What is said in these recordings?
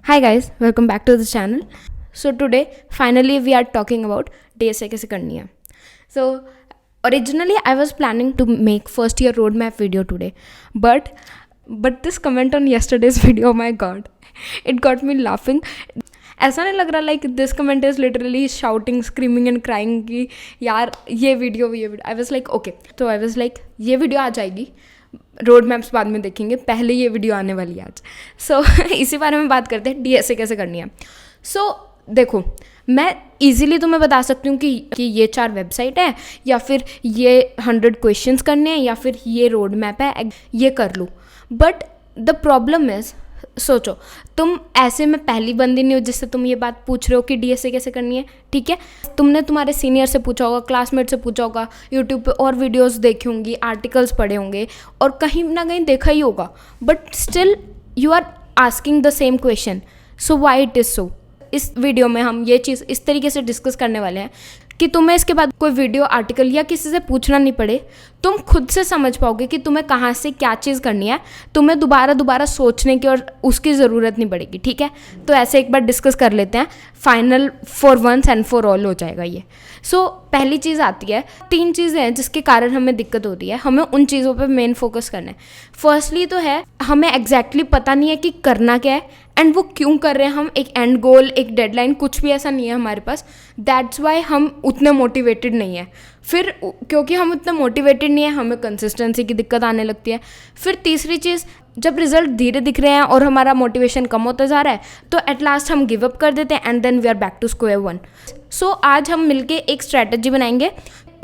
Hi guys, welcome back to the channel. So today, finally we are talking about DSA कैसे करनी है. So originally I was planning to make first year roadmap video today, but this comment on yesterday's video, oh my god, it got me laughing. ऐसा नहीं लग रहा like this comment is literally shouting screaming and crying कि यार ये video I was like okay. तो I was like ये video आ जाएगी, रोड मैप्स बाद में देखेंगे, पहले ये वीडियो आने वाली है आज. सो इसी बारे में बात करते हैं DSA कैसे करनी है. सो देखो, मैं इजीली तुम्हें बता सकती हूँ कि ये 4 वेबसाइट है, या फिर ये 100 क्वेश्चंस करने हैं, या फिर ये रोड मैप है, ये कर लूँ. बट द प्रॉब्लम इज़, सोचो तुम ऐसे में पहली बंदी नहीं हो जिससे तुम ये बात पूछ रहे हो कि DSA कैसे करनी है. ठीक है, तुमने तुम्हारे सीनियर से पूछा होगा, क्लासमेट से पूछा होगा, यूट्यूब पे और वीडियोस देखी होंगी, आर्टिकल्स पढ़े होंगे और कहीं ना कहीं देखा ही होगा, but still you are asking the same question. So why it is so. इस वीडियो में हम ये चीज़ इस तरीके से डिस्कस करने वाले हैं कि तुम्हें इसके बाद कोई वीडियो, आर्टिकल या किसी से पूछना नहीं पड़े. तुम खुद से समझ पाओगे कि तुम्हें कहाँ से क्या चीज़ करनी है. तुम्हें दोबारा सोचने की और उसकी ज़रूरत नहीं पड़ेगी. ठीक है, तो ऐसे एक बार डिस्कस कर लेते हैं. Final for once and for all हो जाएगा ये. सो पहली चीज़ आती है, 3 चीज़ें हैं जिसके कारण हमें दिक्कत होती है. हमें उन चीज़ों पर मेन फोकस करना है. फर्स्टली तो है, हमें एग्जैक्टली पता नहीं है कि करना क्या है एंड वो क्यों कर रहे हैं. हम एक एंड गोल, एक डेडलाइन, कुछ भी ऐसा नहीं है हमारे पास. दैट्स वाई हम उतने मोटिवेटेड नहीं है. फिर क्योंकि हम उतने मोटिवेटेड नहीं है, हमें कंसिस्टेंसी की दिक्कत आने लगती है. फिर तीसरी चीज़, जब रिजल्ट धीरे दिख रहे हैं और हमारा मोटिवेशन कम होता जा रहा है, तो एट लास्ट हम गिव अप कर देते हैं and then we are back to square one. So आज हम मिलके एक स्ट्रैटेजी बनाएंगे.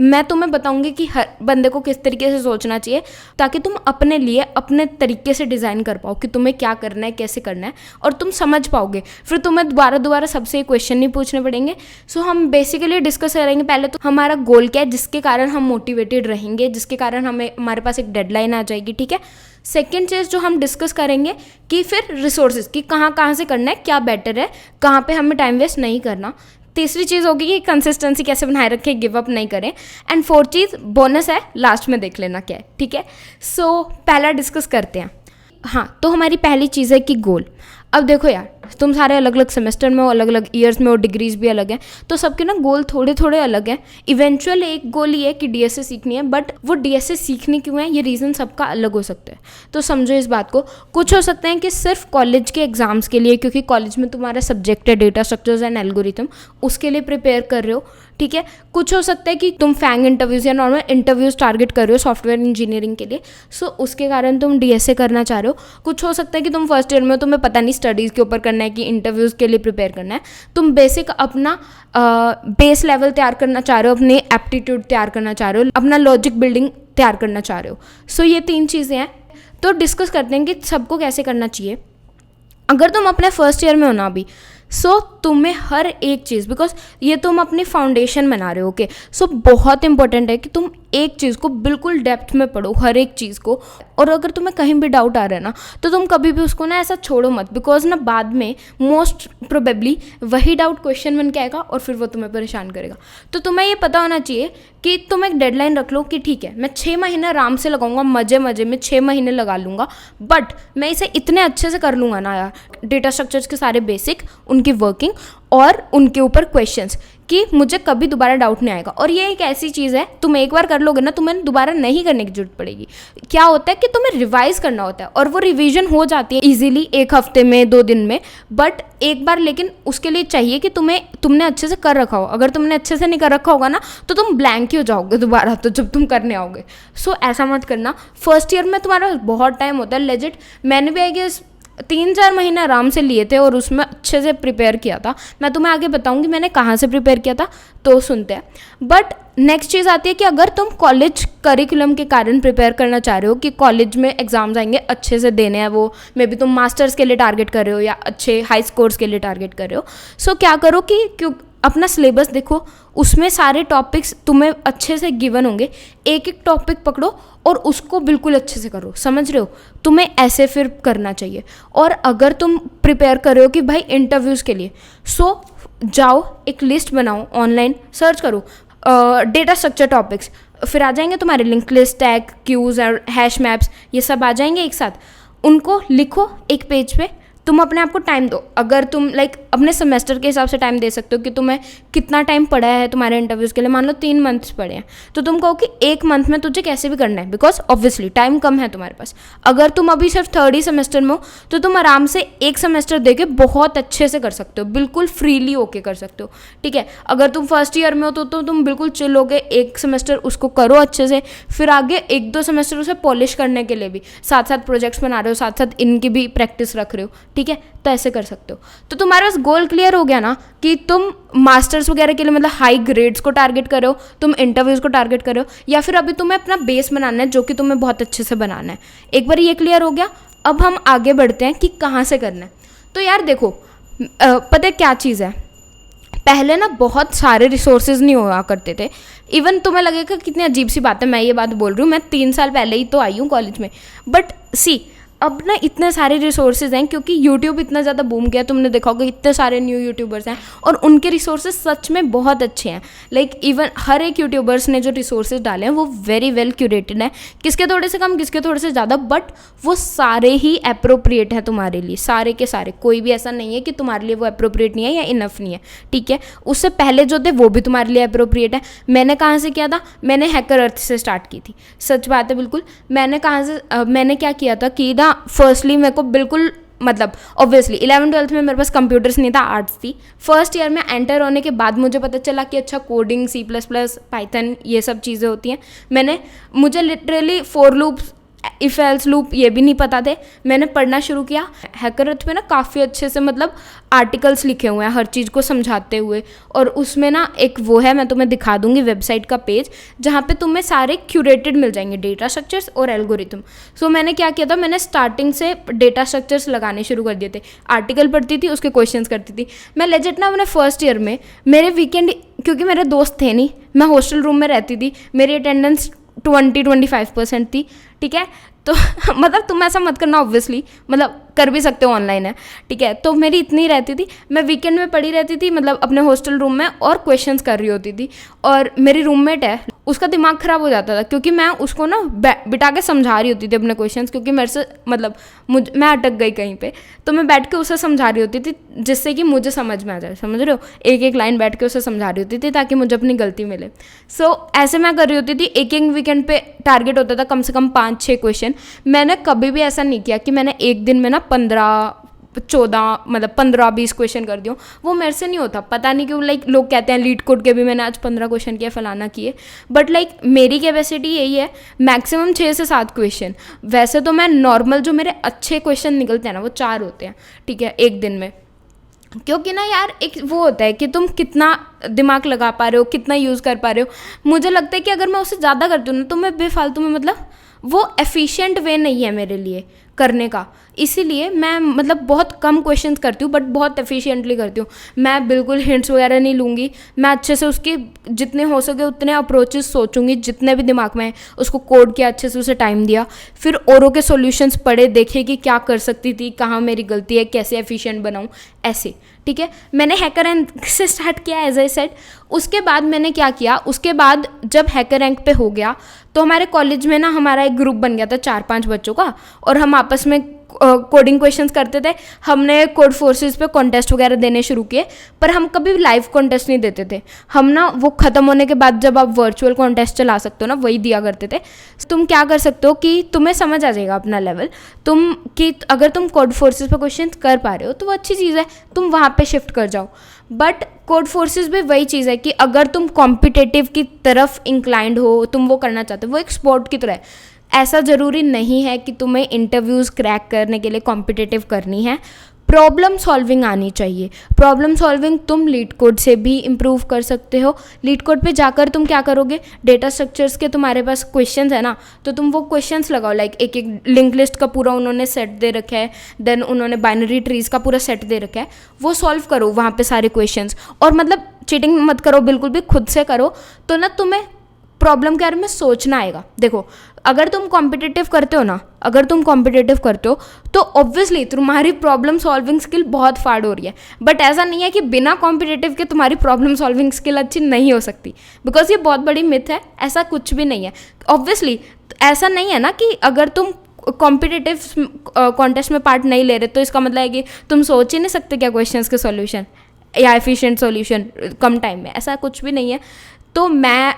मैं तुम्हें बताऊंगी कि हर बंदे को किस तरीके से सोचना चाहिए, ताकि तुम अपने लिए अपने तरीके से डिज़ाइन कर पाओ कि तुम्हें क्या करना है, कैसे करना है, और तुम समझ पाओगे. फिर तुम्हें दोबारा सबसे क्वेश्चन नहीं पूछने पड़ेंगे. सो हम बेसिकली डिस्कस करेंगे पहले तो हमारा गोल क्या है, जिसके कारण हम मोटिवेटेड रहेंगे, जिसके कारण हमारे पास एक डेडलाइन आ जाएगी. ठीक है. सेकेंड चीज़ जो हम डिस्कस करेंगे कि फिर रिसोर्सेज की कहाँ से करना है, क्या बेटर है, कहाँ पे हमें टाइम वेस्ट नहीं करना. तीसरी चीज़ होगी कि कंसिस्टेंसी कैसे बनाए रखें, गिव अप नहीं करें. एंड फोर्थ चीज़ बोनस है, लास्ट में देख लेना क्या है. ठीक है. सो पहला डिस्कस करते हैं. हाँ, तो हमारी पहली चीज़ है कि गोल. अब देखो यार, तुम सारे अलग अलग सेमेस्टर में हो, अलग अलग ईयर्स में हो, डिग्रीज भी अलग हैं, तो सबके ना गोल थोड़े थोड़े अलग हैं. इवेंचुअल एक गोल ये है कि DSA सीखनी है, बट वो DSA सीखनी क्यों है, ये रीज़न सबका अलग हो सकता है. तो समझो इस बात को. कुछ हो सकते हैं कि सिर्फ कॉलेज के एग्जाम्स के लिए, क्योंकि कॉलेज में तुम्हारा सब्जेक्ट है डेटा स्ट्रक्चर्स एंड एल्गोरिथम, उसके लिए प्रिपेयर कर रहे हो. ठीक है. कुछ हो सकता है कि तुम फैंग इंटरव्यूज़ या नॉर्मल इंटरव्यूज़ टारगेट कर रहे हो सॉफ्टवेयर इंजीनियरिंग के लिए. सो उसके कारण तुम DSA करना चाह रहे हो. कुछ हो सकता है कि तुम फर्स्ट ईयर में हो, तुम्हें पता नहीं स्टडीज़ के ऊपर करना है कि इंटरव्यूज़ के लिए प्रिपेयर करना है. तुम बेसिक अपना बेस लेवल तैयार करना चाह रहे हो, अपनी एप्टीट्यूड तैयार करना चाह रहे हो, अपना लॉजिक बिल्डिंग तैयार करना चाह रहे हो. सो ये 3 चीज़ें हैं. तो डिस्कस करते हैं कि सबको कैसे करना चाहिए. अगर तुम अपने फर्स्ट ईयर में हो ना अभी, सो तुम्हें हर एक चीज़, बिकॉज ये तुम अपनी फाउंडेशन बना रहे हो. ओके. सो बहुत इंपॉर्टेंट है कि तुम एक चीज़ को बिल्कुल डेप्थ में पढ़ो, हर एक चीज़ को. और अगर तुम्हें कहीं भी डाउट आ रहा है ना, तो तुम कभी भी उसको ना ऐसा छोड़ो मत, बिकॉज ना बाद में मोस्ट प्रोबेबली वही डाउट क्वेश्चन बन के आएगा और फिर वो तुम्हें परेशान करेगा. तो तुम्हें ये पता होना चाहिए कि तुम एक डेडलाइन रख लो कि ठीक है, मैं 6 महीने आराम से लगाऊंगा, मज़े में 6 महीने लगा लूँगा, बट मैं इसे इतने अच्छे से कर लूँगा ना यार, डेटा स्ट्रक्चर्स के सारे बेसिक, उनकी वर्किंग और उनके ऊपर क्वेश्चंस, कि मुझे कभी दोबारा डाउट नहीं आएगा. और ये एक ऐसी चीज़ है, तुम एक बार कर लोगे ना, तुम्हें दोबारा नहीं करने की जरूरत पड़ेगी. क्या होता है कि तुम्हें रिवाइज करना होता है, और वो रिवीजन हो जाती है इजीली 1 हफ्ते में, 2 दिन में, बट एक बार. लेकिन उसके लिए चाहिए कि तुमने अच्छे से कर रखा हो. अगर तुमने अच्छे से नहीं कर रखा होगा ना, तो तुम ब्लैंक ही हो जाओगे दोबारा, तो जब तुम करने आओगे. सो ऐसा मत करना. फर्स्ट ईयर में तुम्हारा बहुत टाइम होता है लेजिट. मैंने भी आई गेस 3-4 महीने आराम से लिए थे और उसमें अच्छे से प्रिपेयर किया था. मैं तुम्हें आगे बताऊंगी मैंने कहाँ से प्रिपेयर किया था, तो सुनते हैं. बट नेक्स्ट चीज़ आती है कि अगर तुम कॉलेज करिकुलम के कारण प्रिपेयर करना चाह रहे हो कि कॉलेज में एग्जाम्स आएंगे, अच्छे से देने हैं वो, मे बी तुम मास्टर्स के लिए टारगेट कर रहे हो या अच्छे हाई स्कोर्स के लिए टारगेट कर रहे हो. सो क्या करो कि अपना सिलेबस देखो, उसमें सारे टॉपिक्स तुम्हें अच्छे से गिवन होंगे. एक एक टॉपिक पकड़ो और उसको बिल्कुल अच्छे से करो. समझ रहे हो, तुम्हें ऐसे फिर करना चाहिए. और अगर तुम प्रिपेयर कर रहे हो कि भाई इंटरव्यूज़ के लिए, सो जाओ एक लिस्ट बनाओ, ऑनलाइन सर्च करो डेटा स्ट्रक्चर टॉपिक्स, फिर आ जाएंगे तुम्हारे लिंक लिस्ट, टैग, क्यूज़ और हैश मैप्स, ये सब आ जाएंगे एक साथ. उनको लिखो एक पेज पे, तुम अपने आप को टाइम दो। अगर तुम अपने सेमेस्टर के हिसाब से टाइम दे सकते हो कि तुम्हें कितना टाइम पड़ा है तुम्हारे इंटरव्यूज़ के लिए। मान लो 3 मंथ्स पड़े हैं, तो तुम कहो कि 1 मंथ में तुझे कैसे भी करना है, बिकॉज ऑब्वियसली टाइम कम है तुम्हारे पास। अगर तुम अभी सिर्फ 3rd ही सेमेस्टर में हो तो तुम आराम से 1 सेमेस्टर दे के बहुत अच्छे से कर सकते हो, बिल्कुल फ्रीली होके कर सकते हो, ठीक है। अगर तुम 1st ईयर में हो तो तुम बिल्कुल चिल हो गए, 1 सेमेस्टर उसको करो अच्छे से, फिर आगे 1-2 सेमेस्टर उसे पॉलिश करने के लिए भी साथ साथ प्रोजेक्ट्स बना रहे हो, साथ साथ इनकी भी प्रैक्टिस रख रहे हो, ठीक है। तो ऐसे कर सकते हो। तो तुम्हारे पास गोल क्लियर हो गया ना कि तुम मास्टर्स वगैरह के लिए मतलब हाई ग्रेड्स को टारगेट करो, तुम इंटरव्यूज़ को टारगेट करो, या फिर अभी तुम्हें अपना बेस बनाना है जो कि तुम्हें बहुत अच्छे से बनाना है। एक बार ये क्लियर हो गया, अब हम आगे बढ़ते हैं कि कहाँ से करना है। तो यार देखो, पता है क्या चीज़ है, पहले ना बहुत सारे रिसोर्सेज नहीं हुआ करते थे। इवन तुम्हें लगेगा कितनी अजीब सी बात है मैं ये बात बोल रही हूँ, मैं 3 साल पहले ही तो आई हूँ कॉलेज में, बट सी अब ना इतने सारे रिसोर्सेज हैं क्योंकि यूट्यूब इतना ज़्यादा बूम गया। तुमने देखा होगा इतने सारे न्यू यूट्यूबर्स हैं और उनके रिसोर्सेज सच में बहुत अच्छे हैं। इवन हर एक यूट्यूबर्स ने जो रिसोर्सेज डाले हैं वो वेरी वेल क्यूरेटेड हैं, किसके थोड़े से कम किसके थोड़े से ज़्यादा, बट वो सारे ही अप्रोप्रिएट हैं तुम्हारे लिए, सारे के सारे। कोई भी ऐसा नहीं है कि तुम्हारे लिए वो अप्रोप्रिएट नहीं है या इनफ नहीं है, ठीक है। उससे पहले जो थे वो भी तुम्हारे लिए अप्रोप्रिएट है। मैंने कहाँ से किया था, मैंने हैकर अर्थ से स्टार्ट की थी, सच बात है बिल्कुल। मैंने क्या किया था कि ना फर्स्टली मेरे को बिल्कुल मतलब ऑब्वियसली 11th-12th में मेरे पास कंप्यूटर्स नहीं था, आर्ट्स थी। 1st ईयर में एंटर होने के बाद मुझे पता चला कि अच्छा कोडिंग, C++, पाइथन ये सब चीज़ें होती हैं। मुझे literally for loops, if else loop ये भी नहीं पता थे। मैंने पढ़ना शुरू किया। हैकर अर्थ में ना काफ़ी अच्छे से मतलब आर्टिकल्स लिखे हुए हैं हर चीज़ को समझाते हुए, और उसमें ना एक वो है, मैं तुम्हें दिखा दूंगी वेबसाइट का पेज जहाँ पे तुम्हें सारे क्यूरेटेड मिल जाएंगे डेटा स्ट्रक्चर्स और एल्गोरिथम। सो मैंने क्या किया था, मैंने स्टार्टिंग से डेटा स्ट्रक्चर्स लगाने शुरू कर दिए थे। आर्टिकल पढ़ती थी, उसके क्वेश्चंस करती थी मैं लेजिट ना। अपने 1st ईयर में मेरे वीकेंड, क्योंकि मेरे दोस्त थे नहीं, मैं हॉस्टल रूम में रहती थी, मेरी अटेंडेंस 20-25% थी, ठीक है। तो मतलब तुम ऐसा मत करना, ऑब्वियसली मतलब कर भी सकते हो, ऑनलाइन है, ठीक है। तो मेरी इतनी रहती थी, मैं वीकेंड में पड़ी रहती थी मतलब अपने हॉस्टल रूम में और क्वेश्चंस कर रही होती थी। और मेरी रूममेट है, उसका दिमाग ख़राब हो जाता था क्योंकि मैं उसको ना बिठा के समझा रही होती थी अपने क्वेश्चंस, क्योंकि मेरे से मतलब मैं अटक गई कहीं पे, तो मैं बैठ के उसे समझा रही होती थी जिससे कि मुझे समझ में आ जाए, समझ रहे हो। एक एक लाइन बैठ के उसे समझा रही होती थी ताकि मुझे अपनी गलती मिले। सो ऐसे मैं कर रही होती थी। एक वीकेंड पे टारगेट होता था कम से कम 5-6 क्वेश्चन। मैंने कभी भी ऐसा नहीं किया कि मैंने एक दिन में ना 15-14 मतलब 15-20 क्वेश्चन कर दियो, वो मेरे से नहीं होता। पता नहीं क्यों, लोग कहते हैं लीड कोड के भी मैंने आज 15 क्वेश्चन किए, फलाना किए, बट मेरी कैपेसिटी यही है मैक्सिमम 6 से 7 क्वेश्चन। वैसे तो मैं नॉर्मल जो मेरे अच्छे क्वेश्चन निकलते हैं ना वो 4 होते हैं, ठीक है, एक दिन में। क्योंकि ना यार एक वो होता है कि तुम कितना दिमाग लगा पा रहे हो, कितना यूज़ कर पा रहे हो। मुझे लगता है कि अगर मैं उससे ज़्यादा करती हूँ ना तो मैं बेफालतू में मतलब वो एफिशिएंट वे नहीं है मेरे लिए करने का। इसीलिए मैं मतलब बहुत कम क्वेश्चंस करती हूँ बट बहुत एफिशिएंटली करती हूँ। मैं बिल्कुल हिंट्स वगैरह नहीं लूँगी, मैं अच्छे से उसके जितने हो सके उतने अप्रोचेस सोचूंगी, जितने भी दिमाग में उसको कोड किया, अच्छे से उसे टाइम दिया, फिर औरों के सॉल्यूशंस पढ़े, देखे कि क्या कर सकती थी, कहाँ मेरी गलती है, कैसे एफिशिएंट बनाऊँ, ऐसे, ठीक है। मैंने हैकर रैंक से स्टार्ट किया एज आई सेड। उसके बाद मैंने क्या किया, उसके बाद जब हैकर रैंक पे हो गया तो हमारे कॉलेज में ना हमारा एक ग्रुप बन गया था 4-5 बच्चों का, और हम आपस में कोडिंग क्वेश्चंस करते थे। हमने कोड फोर्सेस पे कॉन्टेस्ट वगैरह देने शुरू किए, पर हम कभी लाइव कॉन्टेस्ट नहीं देते थे। हम ना वो ख़त्म होने के बाद जब आप वर्चुअल कॉन्टेस्ट चला सकते हो ना, वही दिया करते थे। तुम क्या कर सकते हो कि तुम्हें समझ आ जाएगा अपना लेवल, कि अगर तुम कोड फोर्सेस पे क्वेश्चन कर पा रहे हो तो वो अच्छी चीज़ है, तुम वहाँ पे शिफ्ट कर जाओ। बट कोड फोर्सेस भी वही चीज़ है कि अगर तुम कॉम्पिटिटिव की तरफ इंक्लाइंड हो, तुम वो करना चाहते हो, वो एक स्पोर्ट की तरह है। ऐसा ज़रूरी नहीं है कि तुम्हें इंटरव्यूज़ क्रैक करने के लिए कॉम्पिटिटिव करनी है। प्रॉब्लम सॉल्विंग आनी चाहिए। प्रॉब्लम सॉल्विंग तुम लीड कोड से भी इम्प्रूव कर सकते हो। लीड कोड पे जाकर तुम क्या करोगे, डेटा स्ट्रक्चर्स के तुम्हारे पास क्वेश्चंस है ना, तो तुम वो क्वेश्चंस लगाओ। एक एक लिंक लिस्ट का पूरा उन्होंने सेट दे रखा है, देन उन्होंने बाइनरी ट्रीज का पूरा सेट दे रखा है, वो सॉल्व करो वहाँ पे सारे क्वेश्चंस। और मतलब चीटिंग मत करो, बिल्कुल भी खुद से करो, तो ना तुम्हें प्रॉब्लम के बारे में सोचना आएगा। देखो, अगर तुम कॉम्पिटिटिव करते हो ना, अगर तुम कॉम्पिटिटिव करते हो तो ऑब्वियसली तुम्हारी प्रॉब्लम सॉल्विंग स्किल बहुत फाड़ हो रही है। बट ऐसा नहीं है कि बिना कॉम्पिटिटिव के तुम्हारी प्रॉब्लम सॉल्विंग स्किल अच्छी नहीं हो सकती, बिकॉज ये बहुत बड़ी मिथ है, ऐसा कुछ भी नहीं है। ऑब्वियसली ऐसा नहीं है ना कि अगर तुम कॉम्पिटिटिव कॉन्टेस्ट में पार्ट नहीं ले रहे, तो इसका मतलब है कि तुम सोच ही नहीं सकते क्या क्वेश्चंस के सॉल्यूशन या एफिशिएंट सॉल्यूशन कम टाइम में, ऐसा कुछ भी नहीं है। तो मैं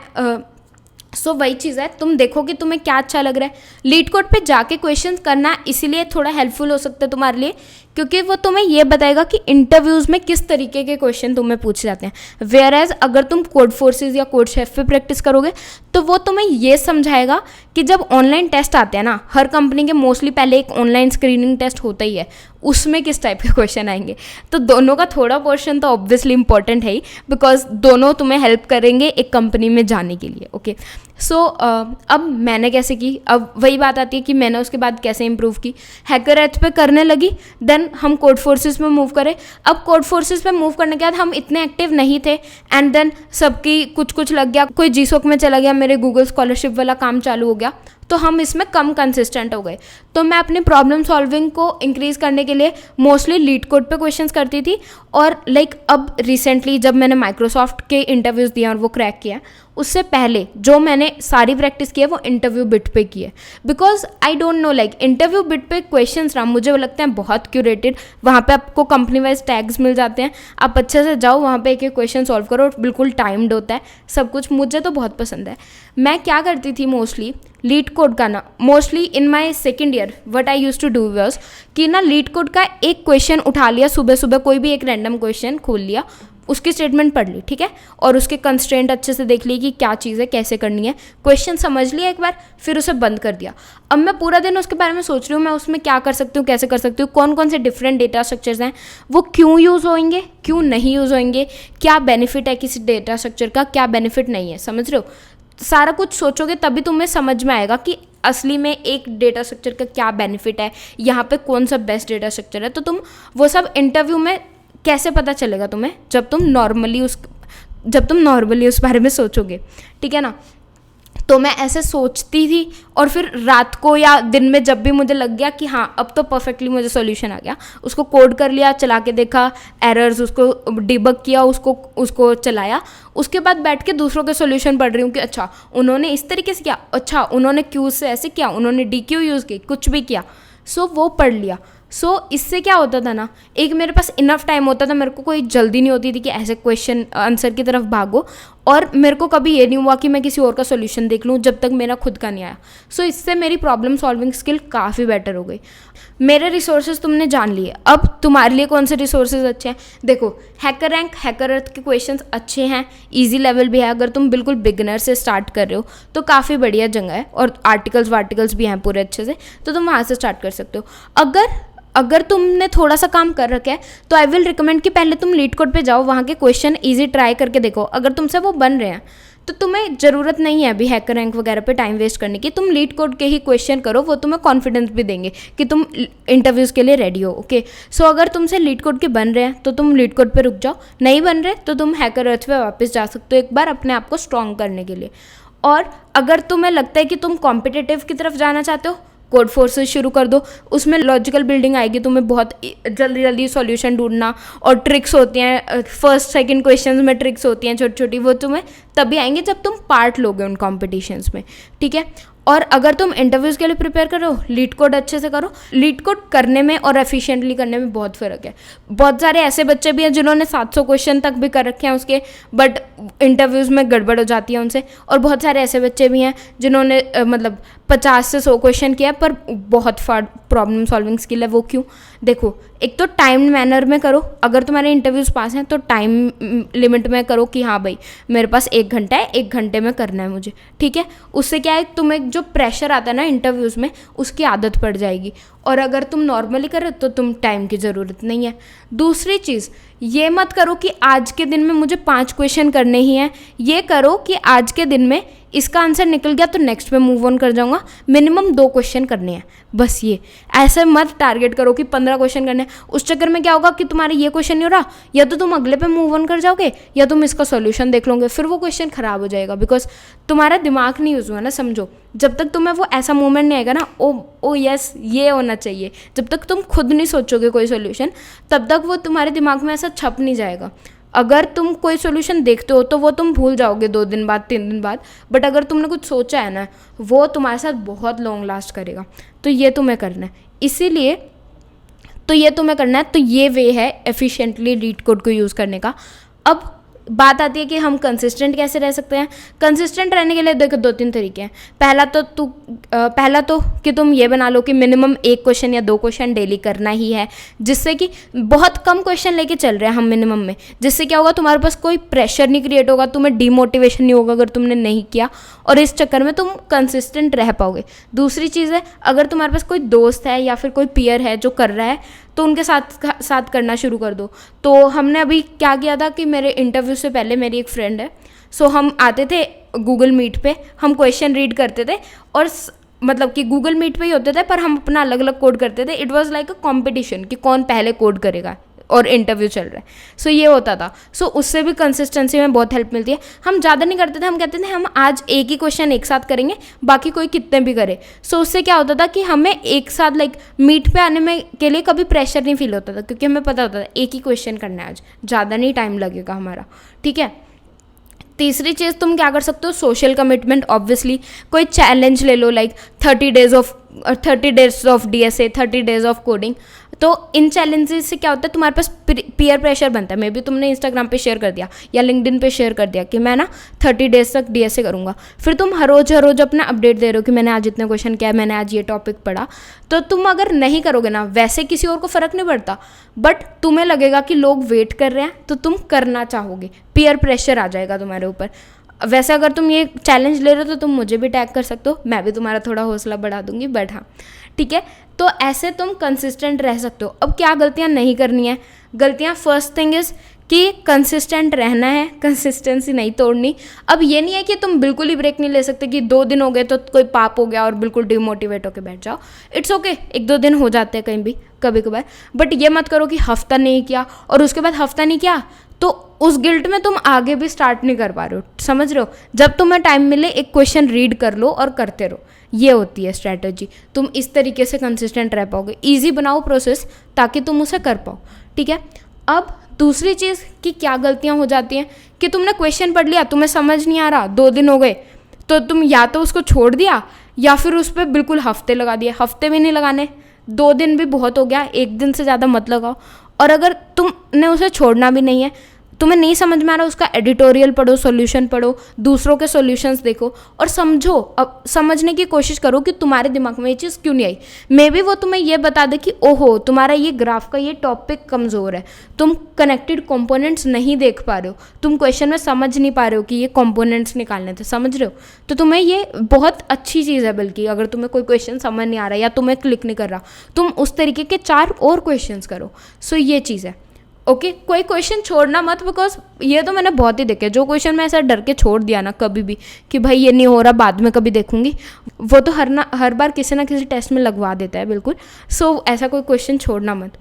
सो वही चीज़ है, तुम देखो कि तुम्हें क्या अच्छा लग रहा है। लीड कोड पे जाके क्वेश्चंस करना इसीलिए थोड़ा हेल्पफुल हो सकता है तुम्हारे लिए, क्योंकि वो तुम्हें ये बताएगा कि इंटरव्यूज़ में किस तरीके के क्वेश्चन तुम्हें पूछे जाते हैं। वेयर एज अगर तुम कोड फोर्सेस या कोड शेफ पे प्रैक्टिस करोगे तो वो तुम्हें ये समझाएगा कि जब ऑनलाइन टेस्ट आते हैं ना, हर कंपनी के मोस्टली पहले एक ऑनलाइन स्क्रीनिंग टेस्ट होता ही है, उसमें किस टाइप के क्वेश्चन आएंगे। तो दोनों का थोड़ा पोर्शन तो ऑब्वियसली इंपॉर्टेंट है ही, बिकॉज दोनों तुम्हें हेल्प करेंगे एक कंपनी में जाने के लिए। ओके सो अब मैंने कैसे की, अब वही बात आती है कि मैंने उसके बाद कैसे इंप्रूव की। हैकर एथ पे करने लगी, देन हम कोड फोर्सेस में मूव करें। अब कोड फोर्सेस पे मूव करने के बाद हम इतने एक्टिव नहीं थे, एंड देन सबकी कुछ कुछ लग गया, कोई जीसोक में चला गया, मेरे गूगल स्कॉलरशिप वाला काम चालू हो गया, तो हम इसमें कम कंसिस्टेंट हो गए। तो मैं अपनी प्रॉब्लम सॉल्विंग को इंक्रीज़ करने के लिए मोस्टली लीड कोड पे क्वेश्चंस करती थी। और अब रिसेंटली जब मैंने माइक्रोसॉफ्ट के इंटरव्यूज़ दिए और वो क्रैक किया, उससे पहले जो मैंने सारी प्रैक्टिस की है वो इंटरव्यू बिट पे की है। Because I don't know, interview bit पे क्वेश्चंस ना मुझे लगते हैं बहुत क्यूरेटेड, वहाँ पे आपको कंपनी वाइज टैग्स मिल जाते हैं, आप अच्छे से जाओ वहाँ पे एक एक क्वेश्चन सॉल्व करो, बिल्कुल टाइम्ड होता है सब कुछ, मुझे तो बहुत पसंद है। मैं क्या करती थी मोस्टली लीड कोड का ना, mostly in my second year what I use to do was कि ना लीड कोड का एक क्वेश्चन उठा लिया, सुबह सुबह कोई भी एक रैंडम क्वेश्चन खोल लिया, उसकी स्टेटमेंट पढ़ ली, ठीक है, और उसके कंस्ट्रेंट अच्छे से देख ली कि क्या चीज़ है, कैसे करनी है, क्वेश्चन समझ लिया एक बार, फिर उसे बंद कर दिया। अब मैं पूरा दिन उसके बारे में सोच रही हूँ, मैं उसमें क्या कर सकती हूँ, कैसे कर सकती हूँ, कौन कौन से डिफरेंट डेटा स्ट्रक्चर्स हैं, वो क्यों यूज़ होंगे, क्यों नहीं यूज़ होंगे, क्या बेनिफिट है किसी डेटा स्ट्रक्चर का, क्या बेनिफिट नहीं है, समझ रहे हो। सारा कुछ सोचोगे तभी तुम्हें समझ में आएगा कि असली में एक डेटा स्ट्रक्चर का क्या बेनिफिट है, यहाँ पे कौन सा बेस्ट डेटा स्ट्रक्चर है। तो तुम वो सब इंटरव्यू में कैसे पता चलेगा तुम्हें, जब तुम नॉर्मली उस बारे में सोचोगे, ठीक है ना। तो मैं ऐसे सोचती थी, और फिर रात को या दिन में जब भी मुझे लग गया कि हाँ अब तो परफेक्टली मुझे सॉल्यूशन आ गया, उसको कोड कर लिया, चला के देखा, एरर्स उसको डिबग किया, उसको चलाया, उसके बाद बैठ के दूसरों के सॉल्यूशन पढ़ रही हूँ कि अच्छा उन्होंने इस तरीके से किया, अच्छा उन्होंने क्यू से ऐसे किया, उन्होंने डी क्यू यूज़ की, कुछ भी किया, सो वो पढ़ लिया। सो इससे क्या होता था ना, एक मेरे पास इनफ टाइम होता था, मेरे को कोई जल्दी नहीं होती थी कि ऐसे क्वेश्चन आंसर की तरफ भागो, और मेरे को कभी ये नहीं हुआ कि मैं किसी और का सॉल्यूशन देख लूँ जब तक मेरा खुद का नहीं आया। सो इससे मेरी प्रॉब्लम सॉल्विंग स्किल काफ़ी बेटर हो गई। मेरे रिसोर्सेज तुमने जान लिए, अब तुम्हारे लिए कौन से रिसोर्सेज अच्छे हैं। देखो हैकर रैंक, हैकर अर्थ के क्वेश्चंस अच्छे हैं, इजी लेवल भी है, अगर तुम बिल्कुल बिगनर से स्टार्ट कर रहे हो तो काफ़ी बढ़िया जगह है, और आर्टिकल्स भी हैं पूरे अच्छे से, तो तुम वहाँ से स्टार्ट कर सकते हो। अगर तुमने थोड़ा सा काम कर रखा है तो आई विल रिकमेंड कि पहले तुम लीड कोड पे जाओ, वहाँ के क्वेश्चन इजी ट्राई करके देखो, अगर तुमसे वो बन रहे हैं तो तुम्हें ज़रूरत नहीं है अभी हैकर रैंक वगैरह पे टाइम वेस्ट करने की, तुम लीड कोड के ही क्वेश्चन करो, वो तुम्हें कॉन्फिडेंस भी देंगे कि तुम इंटरव्यूज़ के लिए रेडी हो। ओके सो अगर तुमसे लीड कोड के बन रहे हैं तो तुम लीड कोड पे रुक जाओ, नहीं बन रहे तो तुम हैकर अर्थ पे वापस जा सकते हो एक बार अपने आप को स्ट्रॉन्ग करने के लिए। और अगर तुम्हें लगता है कि तुम कॉम्पिटिटिव की तरफ जाना चाहते हो, कोड फोर्सेस शुरू कर दो, उसमें लॉजिकल बिल्डिंग आएगी, तुम्हें बहुत जल्दी सॉल्यूशन ढूंढना, और ट्रिक्स होती हैं, फर्स्ट सेकंड क्वेश्चंस में ट्रिक्स होती हैं छोटी छोटी, वो तुम्हें तभी आएंगे जब तुम पार्ट लोगे उन कॉम्पिटिशन्स में, ठीक है। और अगर तुम इंटरव्यूज़ के लिए प्रिपेयर कर रहे हो, लीड कोड अच्छे से करो। लीड कोड करने में और एफिशिएंटली करने में बहुत फ़र्क है। बहुत सारे ऐसे बच्चे भी हैं जिन्होंने 700 क्वेश्चन तक भी कर रखे हैं उसके, बट इंटरव्यूज़ में गड़बड़ हो जाती है उनसे। और बहुत सारे ऐसे बच्चे भी हैं जिन्होंने 50 से 100 क्वेश्चन किया पर बहुत प्रॉब्लम सॉल्विंग स्किल है। वो क्यों? देखो, एक तो टाइम मैनर में करो, अगर तुम्हारे इंटरव्यूज़ पास हैं तो टाइम लिमिट में करो कि हाँ भाई मेरे पास 1 घंटा है, 1 घंटे में करना है मुझे, ठीक है। उससे क्या है, तुम्हें जो प्रेशर आता है ना इंटरव्यूज़ में, उसकी आदत पड़ जाएगी। और अगर तुम नॉर्मली करो तो तुम टाइम की ज़रूरत नहीं है। दूसरी चीज़, ये मत करो कि आज के दिन में मुझे 5 क्वेश्चन करने ही हैं। ये करो कि आज के दिन में इसका आंसर निकल गया तो नेक्स्ट पे मूव ऑन कर जाऊंगा, मिनिमम 2 क्वेश्चन करने हैं बस। ये ऐसे मत टारगेट करो कि 15 क्वेश्चन करने हैं। उस चक्कर में क्या होगा कि तुम्हारे ये क्वेश्चन नहीं हो रहा, या तो तुम अगले पे मूव ऑन कर जाओगे या तुम इसका सॉल्यूशन देख लोगे, फिर वो क्वेश्चन खराब हो जाएगा, बिकॉज तुम्हारा दिमाग नहीं यूज़ हुआ ना। समझो, जब तक तुम्हें वो ऐसा मोमेंट नहीं आएगा ना, ओ यस ये होना चाहिए, जब तक तुम खुद नहीं सोचोगे कोई सोल्यूशन, तब तक वो तुम्हारे दिमाग में ऐसा छप नहीं जाएगा। अगर तुम कोई सोल्यूशन देखते हो तो वो तुम भूल जाओगे 2 दिन बाद, 3 दिन बाद, बट अगर तुमने कुछ सोचा है ना, वो तुम्हारे साथ बहुत लॉन्ग लास्ट करेगा। तो ये तुम्हें करना है, इसीलिए तो ये तुम्हें करना है। तो ये वे है एफिशिएंटली लीड कोड को यूज़ करने का। अब बात आती है कि हम कंसिस्टेंट कैसे रह सकते हैं। कंसिस्टेंट रहने के लिए देखो 2-3 तरीके हैं। पहला तो कि तुम ये बना लो कि मिनिमम 1 क्वेश्चन या 2 क्वेश्चन डेली करना ही है, जिससे कि बहुत कम क्वेश्चन लेके चल रहे हैं हम मिनिमम में, जिससे क्या होगा, तुम्हारे पास कोई प्रेशर नहीं क्रिएट होगा, तुम्हें डीमोटिवेशन नहीं होगा अगर तुमने नहीं किया, और इस चक्कर में तुम कंसिस्टेंट रह पाओगे। दूसरी चीज़ है, अगर तुम्हारे पास कोई दोस्त है या फिर कोई पीयर है जो कर रहा है, तो उनके साथ करना शुरू कर दो। तो हमने अभी क्या किया था कि मेरे इंटरव्यू से पहले मेरी एक फ्रेंड है, सो हम आते थे गूगल मीट पे, हम क्वेश्चन रीड करते थे, और मतलब कि गूगल मीट पे ही होते थे, पर हम अपना अलग अलग कोड करते थे। It was like a competition कि कौन पहले कोड करेगा, और इंटरव्यू चल रहा है। सो ये होता था। सो उससे भी कंसिस्टेंसी में बहुत हेल्प मिलती है। हम ज़्यादा नहीं करते थे, हम कहते थे हम आज एक ही क्वेश्चन एक साथ करेंगे, बाकी कोई कितने भी करे। सो उससे क्या होता था कि हमें एक साथ लाइक मीट पे आने में के लिए कभी प्रेशर नहीं फील होता था, क्योंकि हमें पता होता था एक ही क्वेश्चन करना है आज, ज़्यादा नहीं टाइम लगेगा हमारा, ठीक है। तीसरी चीज़ तुम क्या कर सकते हो, सोशल कमिटमेंट। ऑब्वियसली कोई चैलेंज ले लो, like 30 days of DSA, 30 days of coding. तो इन चैलेंजेस से क्या होता है, तुम्हारे पास पीयर प्रेशर बनता है। मे बी तुमने इंस्टाग्राम पे शेयर कर दिया या लिंक्डइन पे शेयर कर दिया कि मैं ना 30 डेज तक DSA करूँगा, फिर तुम हर रोज अपना अपडेट दे रहे हो कि मैंने आज इतने क्वेश्चन किया, मैंने आज ये टॉपिक पढ़ा। तो तुम अगर नहीं करोगे ना, वैसे किसी और को फ़र्क नहीं पड़ता, बट तुम्हें लगेगा कि लोग वेट कर रहे हैं, तो तुम करना चाहोगे, पीयर प्रेशर आ जाएगा तुम्हारे ऊपर। वैसे अगर तुम ये चैलेंज ले रहे हो तो तुम मुझे भी टैग कर सकते हो, मैं भी तुम्हारा थोड़ा हौसला बढ़ा दूंगी, बट हाँ ठीक है। तो ऐसे तुम कंसिस्टेंट रह सकते हो। अब क्या गलतियाँ नहीं करनी है, गलतियाँ फर्स्ट थिंग इज़ कि कंसिस्टेंट रहना है, कंसिस्टेंसी नहीं तोड़नी। अब ये नहीं है कि तुम बिल्कुल ही ब्रेक नहीं ले सकते कि 2 दिन हो गए तो कोई पाप हो गया और बिल्कुल डिमोटिवेट होकर बैठ जाओ। इट्स ओके, 1-2 दिन हो जाते हैं कहीं भी, कभी कभार, बट ये मत करो कि हफ्ता नहीं किया और उसके बाद हफ्ता नहीं किया तो उस गिल्ट में तुम आगे भी स्टार्ट नहीं कर पा रहे हो। समझ रहे हो, जब तुम्हें टाइम मिले एक क्वेश्चन रीड कर लो और करते रहो, ये होती है स्ट्रैटेजी। तुम इस तरीके से कंसिस्टेंट रह पाओगे। ईजी बनाओ प्रोसेस ताकि तुम उसे कर पाओ, ठीक है। अब दूसरी चीज़ कि क्या गलतियाँ हो जाती हैं कि तुमने क्वेश्चन पढ़ लिया, तुम्हें समझ नहीं आ रहा, 2 दिन हो गए, तो तुम या तो उसको छोड़ दिया या फिर उस पर बिल्कुल हफ्ते लगा दिए। हफ्ते भी नहीं लगाने, 2 दिन भी बहुत हो गया, 1 दिन से ज़्यादा मत लगाओ। और अगर तुमने उसे छोड़ना भी नहीं है, तुम्हें नहीं समझ में आ रहा, उसका एडिटोरियल पढ़ो, सॉल्यूशन पढ़ो, दूसरों के सॉल्यूशंस देखो और समझो। अब समझने की कोशिश करो कि तुम्हारे दिमाग में ये चीज़ क्यों नहीं आई। मे बी वो तुम्हें ये बता दे कि ओहो तुम्हारा ये ग्राफ का ये टॉपिक कमज़ोर है, तुम कनेक्टेड कंपोनेंट्स नहीं देख पा रहे हो, तुम क्वेश्चन में समझ नहीं पा रहे हो कि ये कंपोनेंट्स निकालने थे, समझ रहे हो। तो तुम्हें ये बहुत अच्छी चीज़ है, बल्कि अगर तुम्हें कोई क्वेश्चन समझ नहीं आ रहा या तुम्हें क्लिक नहीं कर रहा, तुम उस तरीके के 4 और क्वेश्चन करो। सो ये चीज़ है, ओके। कोई क्वेश्चन छोड़ना मत, बिकॉज ये तो मैंने बहुत ही देखे, जो क्वेश्चन मैं ऐसा डर के छोड़ दिया ना कभी भी कि भाई ये नहीं हो रहा, बाद में कभी देखूंगी, वो तो हर बार किसी ना किसी टेस्ट में लगवा देता है, बिल्कुल। सो ऐसा कोई क्वेश्चन छोड़ना मत।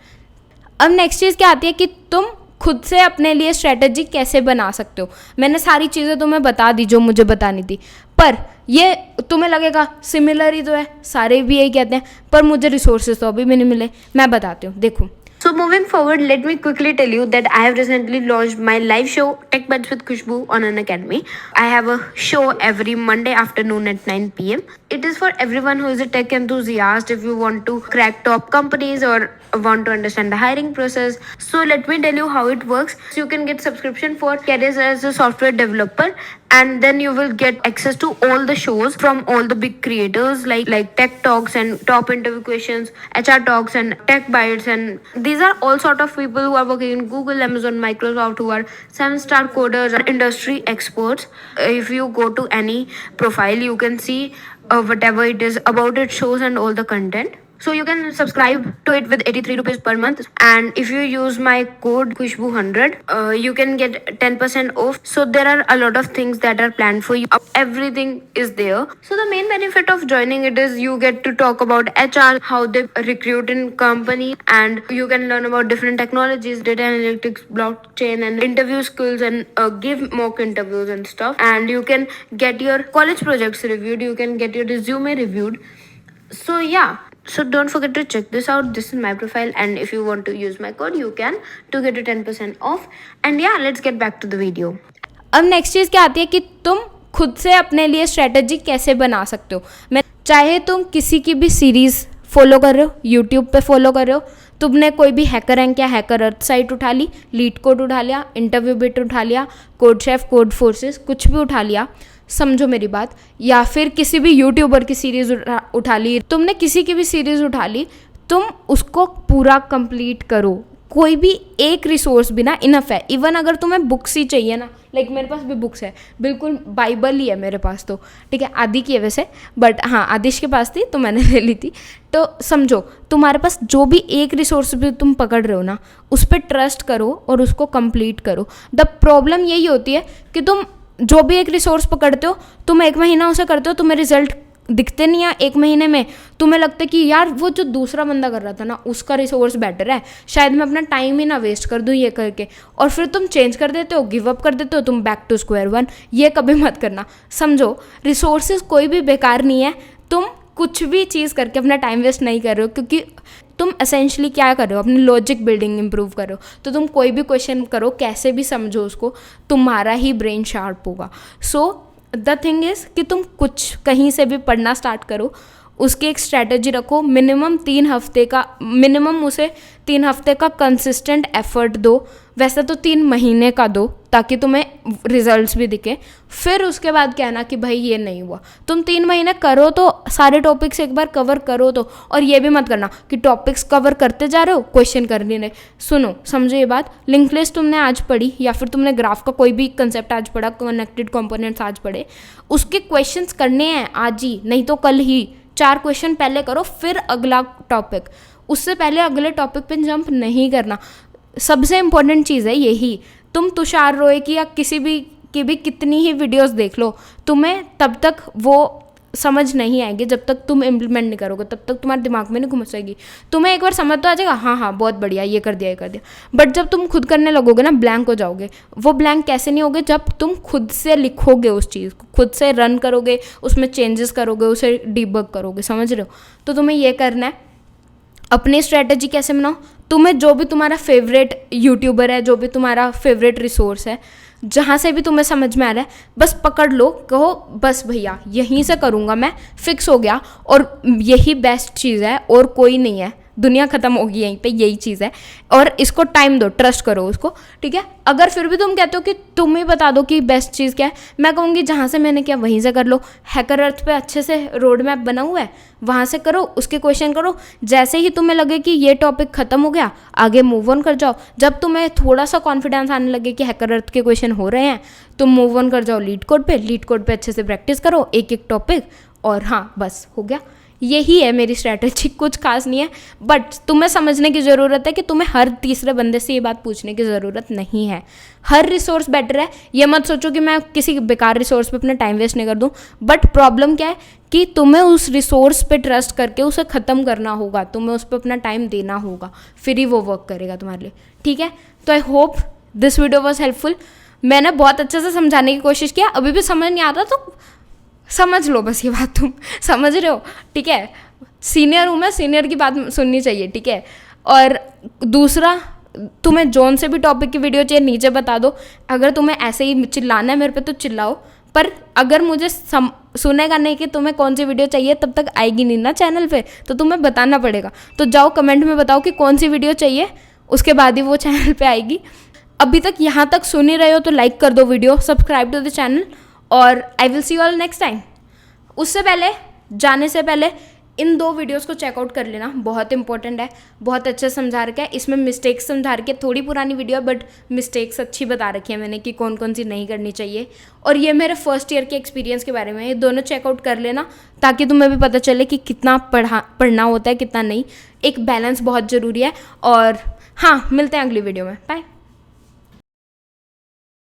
अब नेक्स्ट चीज़ क्या आती है कि तुम खुद से अपने लिए स्ट्रेटजी कैसे बना सकते हो। मैंने सारी चीज़ें तुम्हें बता दी जो मुझे बतानी थी, पर ये तुम्हें लगेगा सिमिलर ही तो है, सारे भी यही कहते हैं, पर मुझे रिसोर्सेज तो अभी भी नहीं मिले। मैं बताती हूँ, देखो। So moving forward, let me quickly tell you that I have recently launched my live show Tech Buds with Khushbu on an academy. I have a show every Monday afternoon at 9 p.m. It is for everyone who is a tech enthusiast. If you want to crack top companies or want to understand the hiring process, so let me tell you how it works. So you can get subscription for careers as a software developer, and then you will get access to all the shows from all the big creators like Tech Talks and Top Interview Questions, HR Talks and Tech Bites, and these are all sort of people who are working in Google, Amazon, Microsoft, who are 7-star coders or industry experts. If you go to any profile, you can see whatever it is about its shows and all the content. So you can subscribe to it with 83 rupees per month, and if you use my code Khushbu100, you can get 10% off. So there are a lot of things that are planned for you. Everything is there. So the main benefit of joining it is you get to talk about HR, how they recruit in company, and you can learn about different technologies, data analytics, blockchain, and interview skills, and give mock interviews and stuff. And you can get your college projects reviewed, you can get your resume reviewed. So yeah, So don't forget to check this out. This is my profile, and if you want to use my code, you can to get a 10% off. And yeah, let's get back to the video. अब next चीज़ क्या आती है कि तुम खुद से अपने लिए स्ट्रेटजी कैसे बना सकते हो। मैं चाहे तुम किसी की भी सीरीज़ फॉलो कर रहे हो, यूट्यूब पे फॉलो कर रहे हो, तुमने कोई भी हैकर रैंक या हैकर अर्थ साइट उठा ली, लीड कोड उठा लिया, इंटरव्यू बिट उठा लिया, कोड शेफ, कोड फोर्सेस, कुछ भी उठा लिया, समझो मेरी बात, या फिर किसी भी यूट्यूबर की सीरीज़ उठा ली, तुमने किसी की भी सीरीज़ उठा ली, तुम उसको पूरा कंप्लीट करो। कोई भी एक रिसोर्स भी ना इनफ है। इवन अगर तुम्हें बुक्स ही चाहिए ना, लाइक मेरे पास भी बुक्स है, बिल्कुल बाइबल ही है मेरे पास तो, ठीक है, आदि की है वैसे, बट हाँ आदिश के पास थी तो मैंने ले ली थी। तो समझो तुम्हारे पास जो भी एक रिसोर्स भी तुम पकड़ रहे हो ना, उस पर ट्रस्ट करो और उसको कंप्लीट करो। द प्रॉब्लम यही होती है कि तुम जो भी एक रिसोर्स पकड़ते हो, तुम 1 महीना उसे करते हो, तुम्हें रिजल्ट दिखते नहीं है 1 महीने में, तुम्हें लगता है कि यार वो जो दूसरा बंदा कर रहा था ना उसका रिसोर्स बेटर है, शायद मैं अपना टाइम ही ना वेस्ट कर दूँ ये करके, और फिर तुम चेंज कर देते हो, गिव अप कर देते हो, तुम बैक टू स्क्वायर वन। ये कभी मत करना। समझो रिसोर्सेज कोई भी बेकार नहीं है, तुम कुछ भी चीज़ करके अपना टाइम वेस्ट नहीं कर रहे हो, क्योंकि तुम एसेंशली क्या कर रहे हो, अपनी लॉजिक बिल्डिंग इंप्रूव कर रहे हो। तो तुम कोई भी क्वेश्चन करो, कैसे भी समझो उसको, तुम्हारा ही ब्रेन शार्प होगा। सो द थिंग इज़ कि तुम कुछ कहीं से भी पढ़ना स्टार्ट करो, उसकी एक स्ट्रैटेजी रखो, मिनिमम 3 हफ्ते का, मिनिमम उसे 3 हफ्ते का कंसिस्टेंट एफर्ट दो, वैसे तो 3 महीने का दो, ताकि तुम्हें रिजल्ट्स भी दिखे। फिर उसके बाद कहना कि भाई ये नहीं हुआ। तुम 3 महीने करो तो सारे टॉपिक्स एक बार कवर करो तो, और ये भी मत करना कि टॉपिक्स कवर करते जा रहे हो, क्वेश्चन कर नहीं रहे। सुनो, समझो ये बात, लिंक लिस्ट तुमने आज पढ़ी या फिर तुमने ग्राफ का कोई भी कंसेप्ट आज पढ़ा, कनेक्टेड कंपोनेंट्स आज पढ़े, उसके क्वेश्चंस करने हैं आज ही, नहीं तो कल ही। 4 क्वेश्चन पहले करो, फिर अगला टॉपिक, उससे पहले अगले टॉपिक पे जंप नहीं करना। सबसे इम्पोर्टेंट चीज़ है यही। तुम तुषार रोय की या किसी भी की भी कितनी ही वीडियोस देख लो, तुम्हें तब तक वो समझ नहीं आएगी जब तक तुम इम्प्लीमेंट नहीं करोगे, तब तक तुम्हारे दिमाग में नहीं घुसेगी। तुम्हें एक बार समझ तो आ जाएगा, हाँ हाँ बहुत बढ़िया, ये कर दिया ये कर दिया, बट जब तुम खुद करने लगोगे ना, ब्लैंक हो जाओगे। वो ब्लैंक कैसे नहीं होगे, जब तुम खुद से लिखोगे उस चीज़ को, खुद से रन करोगे, उसमें चेंजेस करोगे, उसे डिबग करोगे, समझ रहे हो। तो तुम्हें ये करना है। अपनी स्ट्रेटजी कैसे बनाओ, तुम्हें जो भी तुम्हारा फेवरेट यूट्यूबर है, जो भी तुम्हारा फेवरेट रिसोर्स है, जहाँ से भी तुम्हें समझ में आ रहा है, बस पकड़ लो, कहो बस भैया यहीं से करूँगा मैं, फिक्स हो गया, और यही बेस्ट चीज़ है और कोई नहीं है, दुनिया ख़त्म होगी यहीं पे, यही चीज़ है। और इसको टाइम दो, ट्रस्ट करो उसको, ठीक है। अगर फिर भी तुम कहते हो कि तुम ही बता दो कि बेस्ट चीज़ क्या है, मैं कहूँगी जहाँ से मैंने किया वहीं से कर लो। हैकर अर्थ पे अच्छे से रोड मैप बना हुआ है, वहाँ से करो, उसके क्वेश्चन करो। जैसे ही तुम्हें लगे कि ये टॉपिक ख़त्म हो गया, आगे मूव ऑन कर जाओ। जब तुम्हें थोड़ा सा कॉन्फिडेंस आने लगे कि हैकर अर्थ के क्वेश्चन हो रहे हैं, तुम मूव ऑन कर जाओ लीड कोड पे अच्छे से प्रैक्टिस करो एक एक टॉपिक, और हाँ बस हो गया। यही है मेरी स्ट्रैटेजी, कुछ खास नहीं है, बट तुम्हें समझने की ज़रूरत है कि तुम्हें हर तीसरे बंदे से ये बात पूछने की ज़रूरत नहीं है। हर रिसोर्स बेटर है। ये मत सोचो कि मैं किसी बेकार रिसोर्स पे अपना टाइम वेस्ट नहीं कर दूँ, बट प्रॉब्लम क्या है कि तुम्हें उस रिसोर्स पे ट्रस्ट करके उसे ख़त्म करना होगा, तुम्हें उस पर अपना टाइम देना होगा, फिर ही वो वर्क करेगा तुम्हारे लिए, ठीक है। तो I hope this video was helpful. मैंने बहुत अच्छे से समझाने की कोशिश किया, अभी भी समझ नहीं आता तो समझ लो बस, ये बात तुम समझ रहे हो, ठीक है। सीनियर हूँ मैं, सीनियर की बात सुननी चाहिए, ठीक है। और दूसरा, तुम्हें जोन से भी टॉपिक की वीडियो चाहिए नीचे बता दो। अगर तुम्हें ऐसे ही चिल्लाना है मेरे पे तो चिल्लाओ, पर अगर मुझे सुनेगा नहीं कि तुम्हें कौन सी वीडियो चाहिए, तब तक आएगी नहीं ना चैनल पे, तो तुम्हें बताना पड़ेगा। तो जाओ कमेंट में बताओ कि कौन सी वीडियो चाहिए, उसके बाद ही वो चैनल पे आएगी। अभी तक यहाँ तक सुन ही रहे हो तो लाइक कर दो video, subscribe to the channel, और I will see you all next time. उससे पहले, जाने से पहले इन 2 वीडियोस को चेकआउट कर लेना, बहुत इंपॉर्टेंट है, बहुत अच्छे समझा रखा है। इसमें मिस्टेक्स समझा रखे, थोड़ी पुरानी वीडियो है बट मिस्टेक्स अच्छी बता रखी है मैंने कि कौन कौन सी नहीं करनी चाहिए। और ये मेरे फर्स्ट ईयर के एक्सपीरियंस के बारे में, ये दोनों चेकआउट कर लेना, ताकि तुम्हें भी पता चले कि कितना पढ़ना होता है, कितना नहीं। एक बैलेंस बहुत ज़रूरी है। और हाँ, मिलते हैं अगली वीडियो में, बाय।